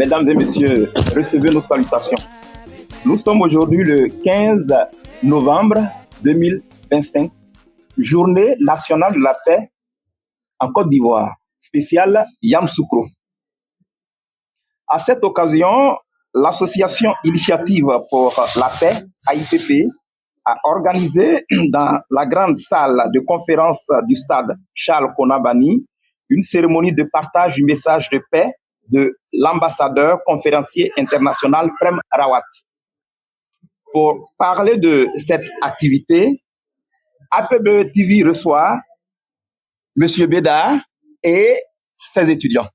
mesdames et messieurs, recevez nos salutations. Nous sommes aujourd'hui le 15 novembre 2025, journée nationale de la paix en Côte d'Ivoire, spéciale Yamoussoukro. À cette occasion, l'association Initiative pour la paix, AIPP, a organisé dans la grande salle de conférence du stade Charles Konabani une cérémonie de partage du message de paix de l'ambassadeur conférencier international Prem Rawat. Pour parler de cette activité, APB TV reçoit M. Beda et ses étudiants.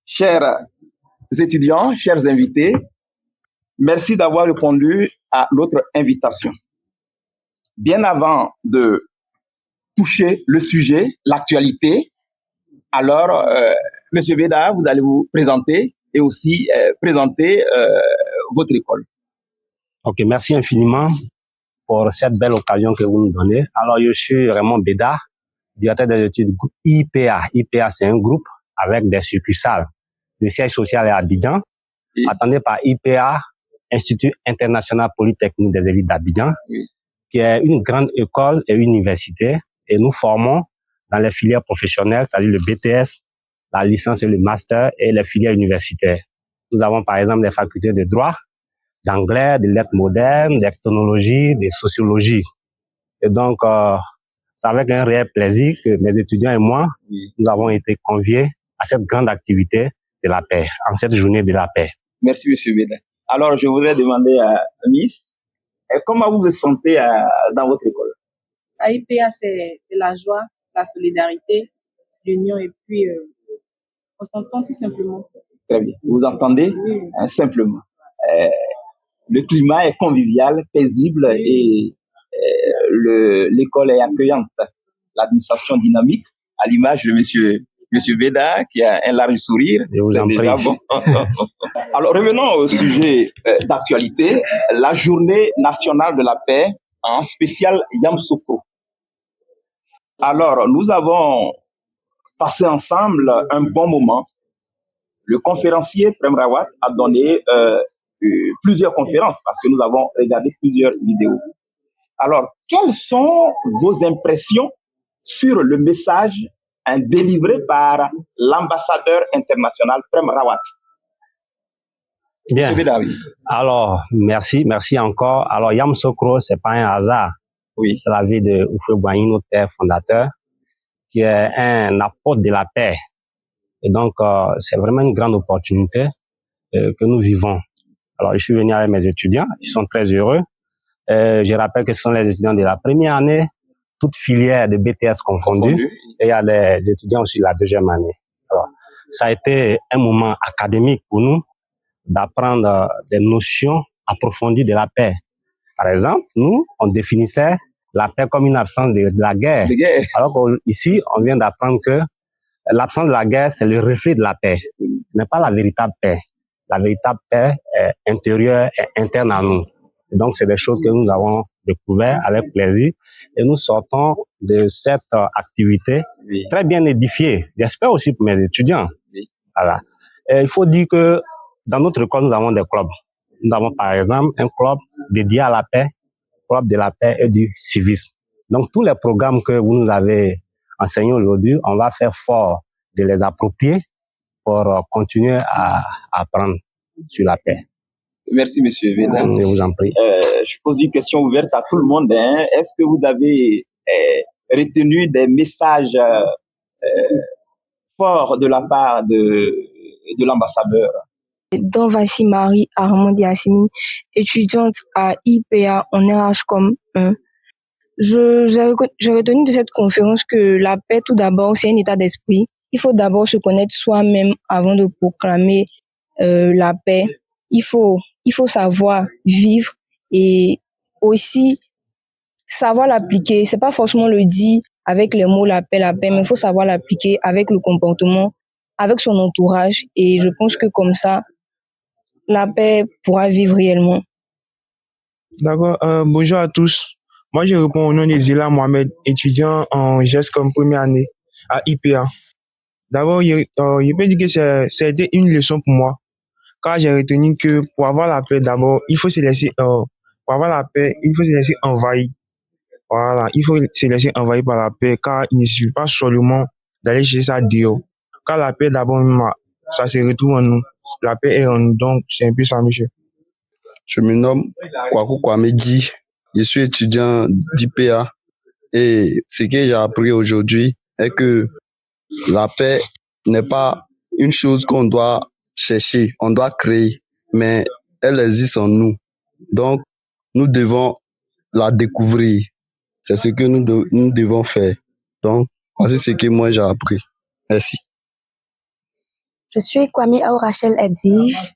Chers étudiants, chers invités, merci d'avoir répondu à notre invitation. Bien avant de toucher le sujet, l'actualité, alors, M. Beda, vous allez vous présenter et aussi présenter votre école. Ok, merci infiniment pour cette belle occasion que vous nous donnez. Alors, je suis Raymond Beda, directeur des études du groupe IPA. IPA, c'est un groupe avec des succursales. Le siège social est à Abidjan, attendez par IPA, Institut International Polytechnique des élites d'Abidjan, qui est une grande école et université. Et nous formons dans les filières professionnelles, c'est-à-dire le BTS, la licence et le master et les filières universitaires. Nous avons par exemple les facultés de droit, d'anglais, de lettres modernes, d'ethnologie, de sociologie. Et donc, c'est avec un réel plaisir que mes étudiants et moi, nous avons été conviés à cette grande activité de la paix, en cette journée de la paix. Merci, M. Beda. Alors, je voudrais demander à Miss, comment vous vous sentez dans votre école? AIPA, c'est la joie, la solidarité, l'union et puis on s'entend tout simplement. Très bien. Vous entendez simplement. Le climat est convivial, paisible et l'école est accueillante. L'administration dynamique, à l'image de Monsieur Beda, qui a un large sourire. Je vous en prie. Bon. Alors, revenons au sujet d'actualité, la journée nationale de la paix en spécial Yamoussoukro. Alors, nous avons passé ensemble un bon moment. Le conférencier Prem Rawat a donné plusieurs conférences parce que nous avons regardé plusieurs vidéos. Alors, quelles sont vos impressions sur le message délivré par l'ambassadeur international Prem Rawat? Bien. Alors, merci encore. Alors, Yamoussoukro, c'est pas un hasard. Oui. C'est la vie de Houphouët-Boigny, notre père fondateur, qui est un apôtre de la paix. Et donc, c'est vraiment une grande opportunité que nous vivons. Alors, je suis venu avec mes étudiants, ils sont très heureux. Je rappelle que ce sont les étudiants de la première année, toutes filières de BTS confondues, et il y a les étudiants aussi de la deuxième année. Alors, ça a été un moment académique pour nous d'apprendre des notions approfondies de la paix. Par exemple, nous, on définissait la paix comme une absence de la guerre. Alors qu'ici, on vient d'apprendre que l'absence de la guerre, c'est le reflet de la paix. Ce n'est pas la véritable paix. La véritable paix est intérieure et interne à nous. Et donc, c'est des choses que nous avons découvertes avec plaisir. Et nous sortons de cette activité très bien édifiée. J'espère aussi pour mes étudiants. Voilà. Et il faut dire que dans notre école, nous avons des clubs. Nous avons par exemple un club dédié à la paix, club de la paix et du civisme. Donc, tous les programmes que vous nous avez enseignés aujourd'hui, on va faire fort de les approprier pour continuer à apprendre sur la paix. Merci, Monsieur Beda. Je vous en prie. Je pose une question ouverte à tout le monde. Est-ce que vous avez retenu des messages forts de la part de l'ambassadeur? Donc, voici Marie Armand Yassimi, étudiante à IPA en RH.com 1. J'ai retenu de cette conférence que la paix, tout d'abord, c'est un état d'esprit. Il faut d'abord se connaître soi-même avant de proclamer la paix. Il faut savoir vivre et aussi savoir l'appliquer. C'est pas forcément le dire avec les mots la paix, mais il faut savoir l'appliquer avec le comportement, avec son entourage. Et je pense que comme ça, la paix pourra vivre réellement. D'accord. Bonjour à tous. Moi, je réponds au nom de Zila Mohamed, étudiant en GES comme première année à IPA. D'abord, je peux dire que c'était une leçon pour moi. Car j'ai retenu que pour avoir la paix, d'abord, il faut se laisser, pour avoir la paix, il faut se laisser envahir. Voilà, il faut se laisser envahir par la paix, car il ne suffit pas seulement d'aller chercher ça dehors. Car la paix, d'abord, ça se retrouve en nous. La paix est en nous, donc c'est un peu ça, monsieur. Je me nomme Kwaku Kwamedi. Je suis étudiant d'IPA et ce que j'ai appris aujourd'hui est que la paix n'est pas une chose qu'on doit chercher, on doit créer, mais elle existe en nous. Donc, nous devons la découvrir. C'est ce que nous devons faire. Donc, voici ce que moi j'ai appris. Merci. Je suis Kwame Rachel Edwige,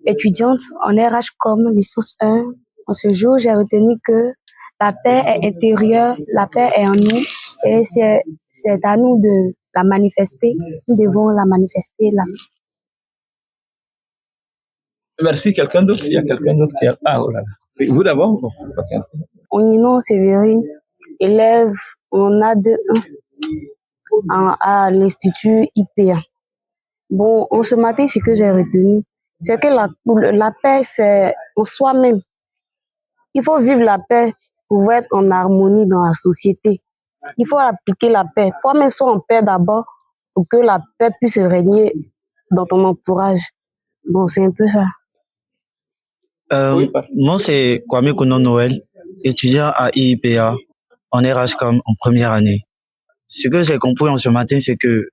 étudiante en RH-Com, licence 1. En ce jour, j'ai retenu que la paix est intérieure, la paix est en nous et c'est à nous de la manifester. Nous devons la manifester là. Merci. Quelqu'un d'autre? Il y a quelqu'un d'autre qui a... Ah, oh là là. Oui, vous d'abord? Bon, patientez. Onino Sévérine, élève en AD1 à l'Institut IPA. Bon, ce matin, ce que j'ai retenu, c'est que la paix, c'est en soi-même. Il faut vivre la paix pour être en harmonie dans la société. Il faut appliquer la paix. Toi-même, sois en paix d'abord pour que la paix puisse régner dans ton entourage. Bon, c'est un peu ça. Moi, c'est Kwame Kono Noël, étudiant à IIPA en RH-Com en première année. Ce que j'ai compris en ce matin, c'est que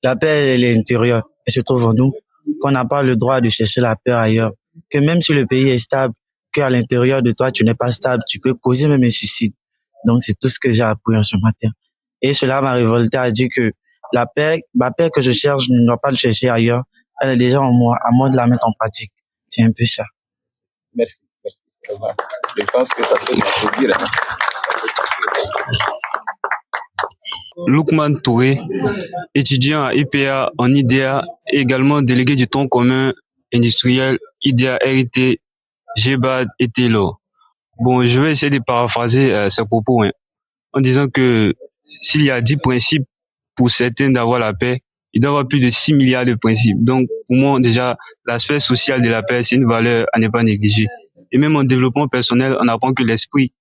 la paix, elle est intérieure, elle se trouve en nous, qu'on n'a pas le droit de chercher la paix ailleurs, que même si le pays est stable, qu'à l'intérieur de toi, tu n'es pas stable, tu peux causer même un suicide. Donc, c'est tout ce que j'ai appris en ce matin. Et cela m'a révolté à dire que la paix que je cherche, je ne dois pas le chercher ailleurs, elle est déjà en moi, à moi de la mettre en pratique. C'est un peu ça. Merci. Je pense que ça peut s'applaudir. Loukman Touré, étudiant à IPA en IDEA, également délégué du tronc commun industriel IDEA RIT, GEBAD et TELO. Bon, je vais essayer de paraphraser ces propos en disant que s'il y a 10 principes pour certains d'avoir la paix, il doit y avoir plus de 6 milliards de principes. Donc, pour moi, déjà, l'aspect social de la paix, c'est une valeur à ne pas négliger. Et même en développement personnel, on apprend que l'esprit.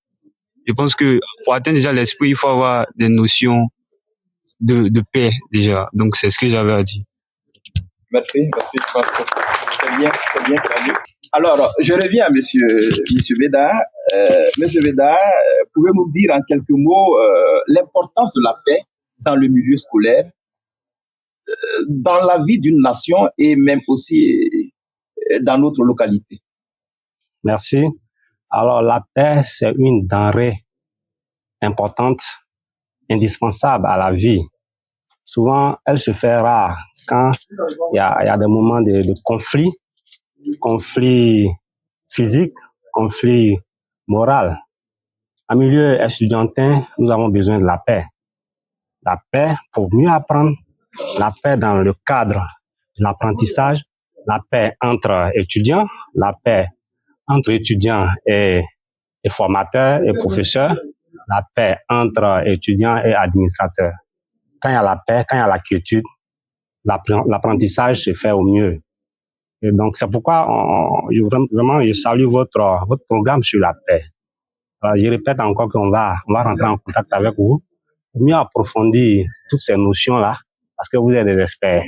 Je pense que pour atteindre déjà l'esprit, il faut avoir des notions de paix déjà. Donc, c'est ce que j'avais à dire. Merci. Je pense que c'est bien traduit. Alors, je reviens à monsieur Beda. Monsieur Beda, pouvez-vous dire en quelques mots l'importance de la paix dans le milieu scolaire, dans la vie d'une nation et même aussi dans notre localité? Merci. Alors, la paix, c'est une denrée importante, indispensable à la vie. Souvent, elle se fait rare quand il y a des moments de conflit physique, conflit moral. En milieu estudiantin, nous avons besoin de la paix. La paix pour mieux apprendre, la paix dans le cadre de l'apprentissage, la paix entre étudiants, la paix entre étudiants et formateurs et professeurs, la paix entre étudiants et administrateurs. Quand il y a la paix, quand il y a la quiétude, l'apprentissage se fait au mieux. Et donc, c'est pourquoi je salue votre programme sur la paix. Alors, je répète encore qu'on va rentrer en contact avec vous pour mieux approfondir toutes ces notions-là, parce que vous êtes des experts.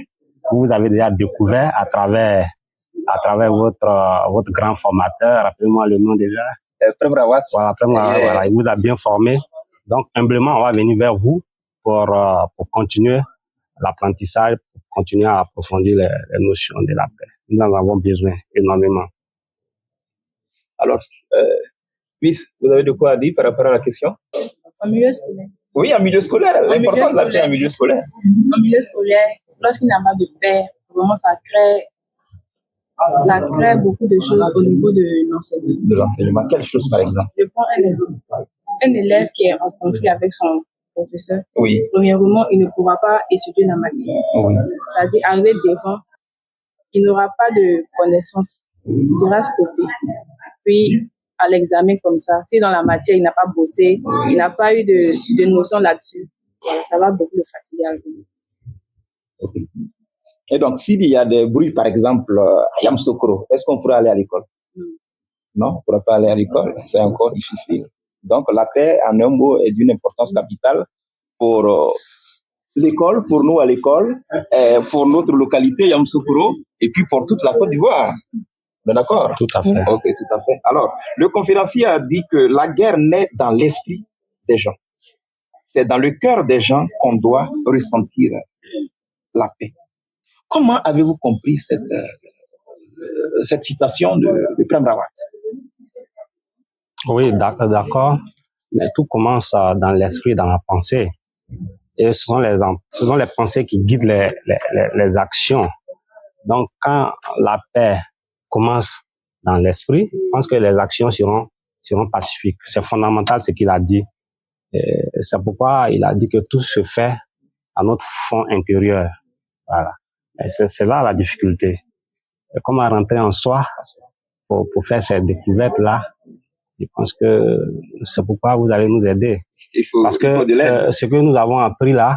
Vous avez déjà découvert à travers votre grand formateur, rappelez-moi le nom déjà. Voilà, il vous a bien formé. Donc, humblement, on va venir vers vous pour continuer l'apprentissage, pour continuer à approfondir les notions de la paix. Nous en avons besoin énormément. Alors, Miss, vous avez de quoi dire par rapport à la question? En milieu scolaire. Oui, en milieu scolaire. L'importance de la paix en milieu scolaire. En milieu scolaire, lorsqu'il n'y a pas de paix, vraiment, ça crée beaucoup de choses au niveau de l'enseignement. De l'enseignement. Quelle chose, par exemple? Je prends un exemple. Un élève qui est en conflit avec son professeur, oui. Premièrement, il ne pourra pas étudier la matière. Oui. C'est-à-dire, arriver devant, il n'aura pas de connaissances. Il sera stoppé. Puis, à l'examen comme ça, si dans la matière, il n'a pas bossé, il n'a pas eu de notion là-dessus, ça va beaucoup le faciliter. Et donc, s'il y a des bruits, par exemple, à Yamsokro, est-ce qu'on pourrait aller à l'école? Non, on ne pourrait pas aller à l'école, c'est encore difficile. Donc, la paix, en un mot, est d'une importance capitale pour l'école, pour nous à l'école, pour notre localité Yamsokro, et puis pour toute la Côte d'Ivoire. On est d'accord? Tout à fait. Ok, tout à fait. Alors, le conférencier a dit que la guerre naît dans l'esprit des gens. C'est dans le cœur des gens qu'on doit ressentir la paix. Comment avez-vous compris cette citation de Prem Rawat? Oui, d'accord. Mais tout commence dans l'esprit, dans la pensée. Et ce sont les pensées qui guident les actions. Donc, quand la paix commence dans l'esprit, je pense que les actions seront pacifiques. C'est fondamental ce qu'il a dit. Et c'est pourquoi il a dit que tout se fait à notre fond intérieur. Voilà. Et c'est là la difficulté. Et comment rentrer en soi pour faire ces découvertes-là. Je pense que c'est pourquoi vous allez nous aider. Parce que ce que nous avons appris là,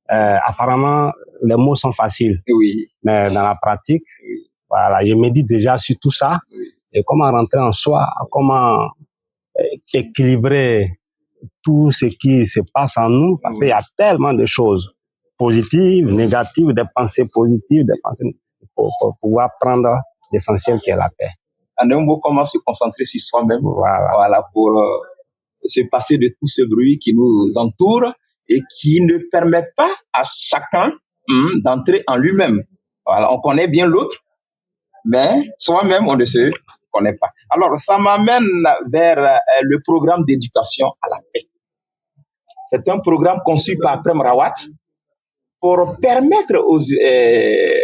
apparemment, les mots sont faciles. Oui. Mais dans la pratique, voilà, je médite déjà sur tout ça. Et comment rentrer en soi, comment équilibrer tout ce qui se passe en nous. Parce qu'il y a tellement de choses positives, négatives, des pensées positives, des pensées pour pouvoir prendre l'essentiel qui est la paix. En un mot, comment se concentrer sur soi-même, voilà, pour se passer de tout ce bruit qui nous entoure et qui ne permet pas à chacun d'entrer en lui-même. Voilà, on connaît bien l'autre, mais soi-même, on ne se connaît pas. Alors, ça m'amène vers le programme d'éducation à la paix. C'est un programme conçu par Prem Rawat pour permettre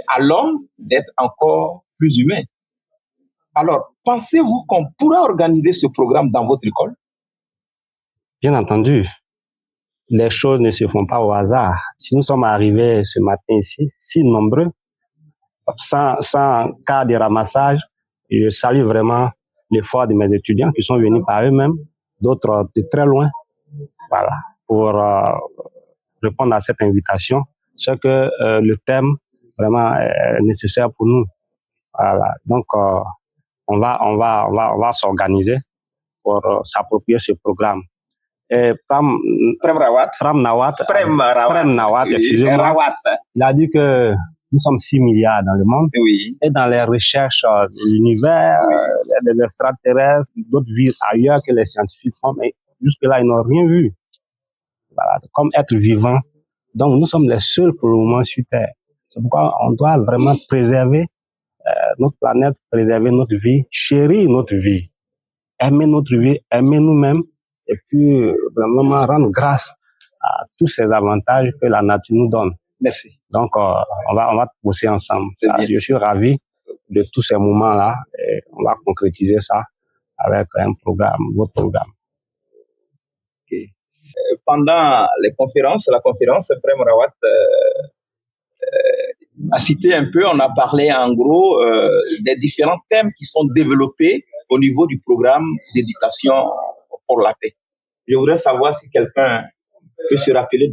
à l'homme d'être encore plus humain. Alors, pensez-vous qu'on pourra organiser ce programme dans votre école? Bien entendu, les choses ne se font pas au hasard. Si nous sommes arrivés ce matin ici, si nombreux, sans cas de ramassage, je salue vraiment l'effort de mes étudiants qui sont venus par eux-mêmes, d'autres de très loin, voilà, pour répondre à cette invitation. C'est que le thème vraiment est nécessaire pour nous. Voilà, donc on va s'organiser pour s'approprier ce programme. Et Prem Rawat, excusez-moi, il a dit que nous sommes 6 milliards dans le monde. Oui. Et dans les recherches de l'univers, des extraterrestres, d'autres vies ailleurs que les scientifiques font, mais jusque-là, ils n'ont rien vu. Voilà, comme être vivant. Donc, nous sommes les seuls pour le moment sur Terre. C'est pourquoi on doit vraiment préserver notre planète, préserver notre vie, chérir notre vie, aimer notre vie, aimer nous-mêmes, et puis vraiment rendre grâce à tous ces avantages que la nature nous donne. Merci. Donc, on va bosser ensemble. Je suis ravi de tous ces moments-là et on va concrétiser ça avec un programme, votre programme. Okay. Pendant la conférence, Prem Rawat a cité un peu, on a parlé en gros des différents thèmes qui sont développés au niveau du programme d'éducation pour la paix. Je voudrais savoir si quelqu'un peut se rappeler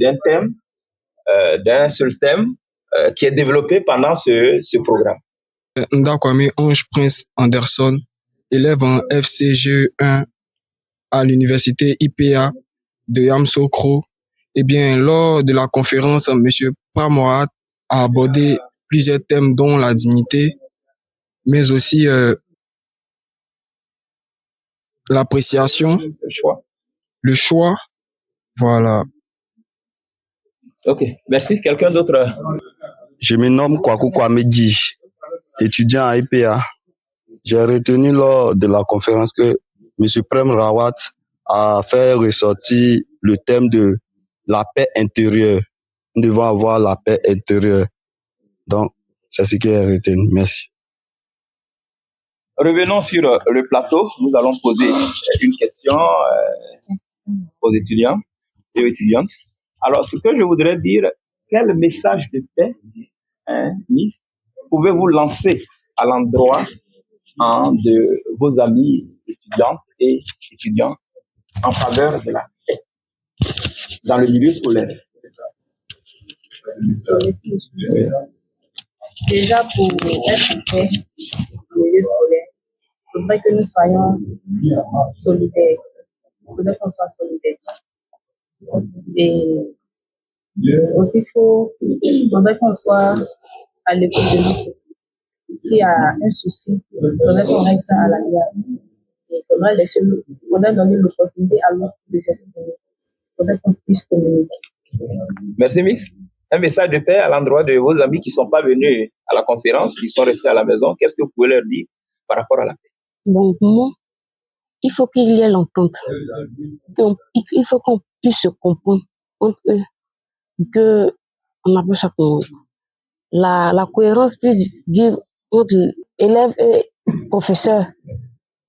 d'un seul thème qui est développé pendant ce programme. Ndakwame Ange Prince Anderson, élève en FCGE1 à l'université IPA de Yamsokro. Eh bien, lors de la conférence, M. Prem Rawat a abordé plusieurs thèmes dont la dignité, mais aussi l'appréciation, le choix. Voilà. Ok, merci. Quelqu'un d'autre? Je me nomme Kwaku Kwamedi, étudiant à IPA. J'ai retenu lors de la conférence que M. Prem Rawat a fait ressortir le thème de la paix intérieure. Nous devons avoir la paix intérieure. Donc, c'est ce que j'ai retenu. Merci. Revenons sur le plateau. Nous allons poser une question aux étudiants et aux étudiantes. Alors, ce que je voudrais dire, quel message de paix, Miss, pouvez-vous lancer à l'endroit de vos amis étudiantes et étudiants en faveur de la paix dans le milieu scolaire? Je m'explique. Déjà, pour être en paix au milieu scolaire, il faudrait que nous soyons solidaires. Il faudrait qu'on soit solidaires. Et aussi, il faudrait qu'on soit à l'écoute de nous aussi. S'il y a un souci, il faudrait qu'on règle ça à la l'amiable. Il faudrait donner l'opportunité à l'autre de s'exprimer. Il faudrait qu'on puisse communiquer. Merci, Miss. Un message de paix à l'endroit de vos amis qui ne sont pas venus à la conférence, qui sont restés à la maison. Qu'est-ce que vous pouvez leur dire par rapport à la paix? Bon, pour moi, il faut qu'il y ait l'entente. Il faut qu'on puisse se comprendre entre eux. Que, on appelle ça comment, la cohérence puisse vivre entre élèves et professeurs.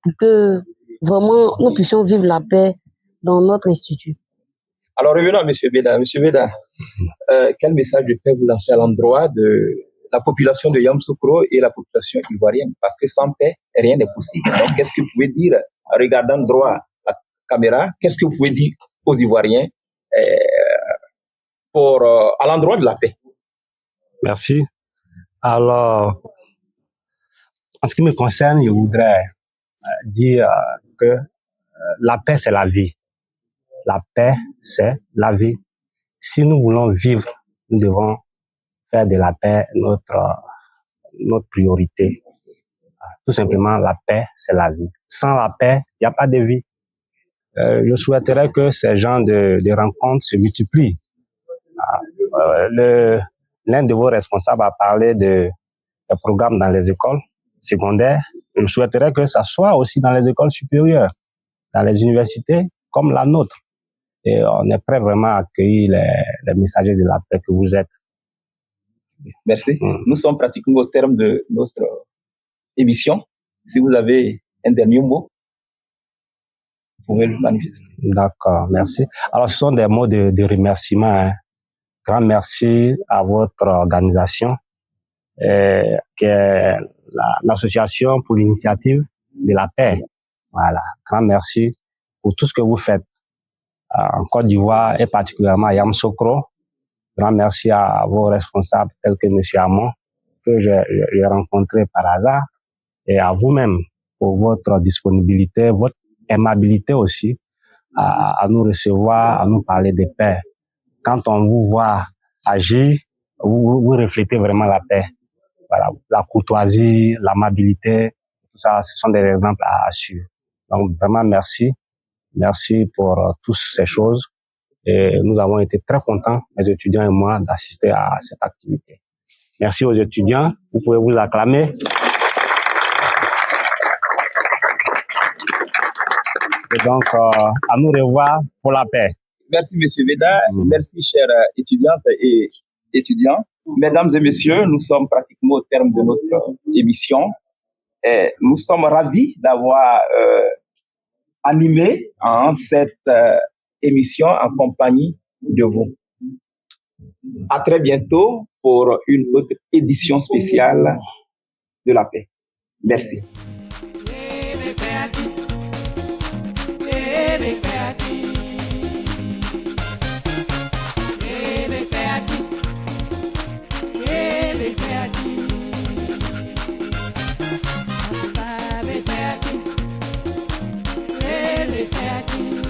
Pour que vraiment nous puissions vivre la paix dans notre institut. Alors revenons à M. Beda. M. Beda, quel message de paix vous lancez à l'endroit de la population de Yamoussoukro et la population ivoirienne? Parce que sans paix, rien n'est possible. Donc, qu'est-ce que vous pouvez dire en regardant droit à la caméra? Qu'est-ce que vous pouvez dire aux Ivoiriens à l'endroit de la paix? Merci. Alors, en ce qui me concerne, je voudrais dire que la paix, c'est la vie. La paix, c'est la vie. Si nous voulons vivre, nous devons faire de la paix notre priorité. Tout simplement, la paix, c'est la vie. Sans la paix, il n'y a pas de vie. Je souhaiterais que ces genres de rencontres se multiplient. L'un de vos responsables a parlé des programmes dans les écoles secondaires. Je souhaiterais que ça soit aussi dans les écoles supérieures, dans les universités comme la nôtre. Et on est prêt vraiment à accueillir les messagers de la paix que vous êtes. Merci. Nous sommes pratiquement au terme de notre émission. Si vous avez un dernier mot, vous pouvez le manifester. D'accord, merci. Alors, ce sont des mots de remerciement. Hein. Grand merci à votre organisation, qui est l'association pour l'initiative de la paix. Voilà, grand merci pour tout ce que vous faites en Côte d'Ivoire et particulièrement à Yamoussoukro. Grand merci à vos responsables tels que M. Hamon, que j'ai rencontré par hasard, et à vous-même pour votre disponibilité, votre aimabilité aussi à nous recevoir, à nous parler de paix. Quand on vous voit agir, vous reflétez vraiment la paix. Voilà, la courtoisie, l'amabilité, tout ça, ce sont des exemples à suivre. Donc vraiment merci. Merci pour toutes ces choses. Et nous avons été très contents, les étudiants et moi, d'assister à cette activité. Merci aux étudiants. Vous pouvez vous acclamer. Et donc, à nous revoir pour la paix. Merci, M. Beda. Merci, chers étudiantes et étudiants. Mesdames et messieurs, nous sommes pratiquement au terme de notre émission. Et nous sommes ravis d'avoir animé cette émission en compagnie de vous. À très bientôt pour une autre édition spéciale de la paix. Merci. Baby,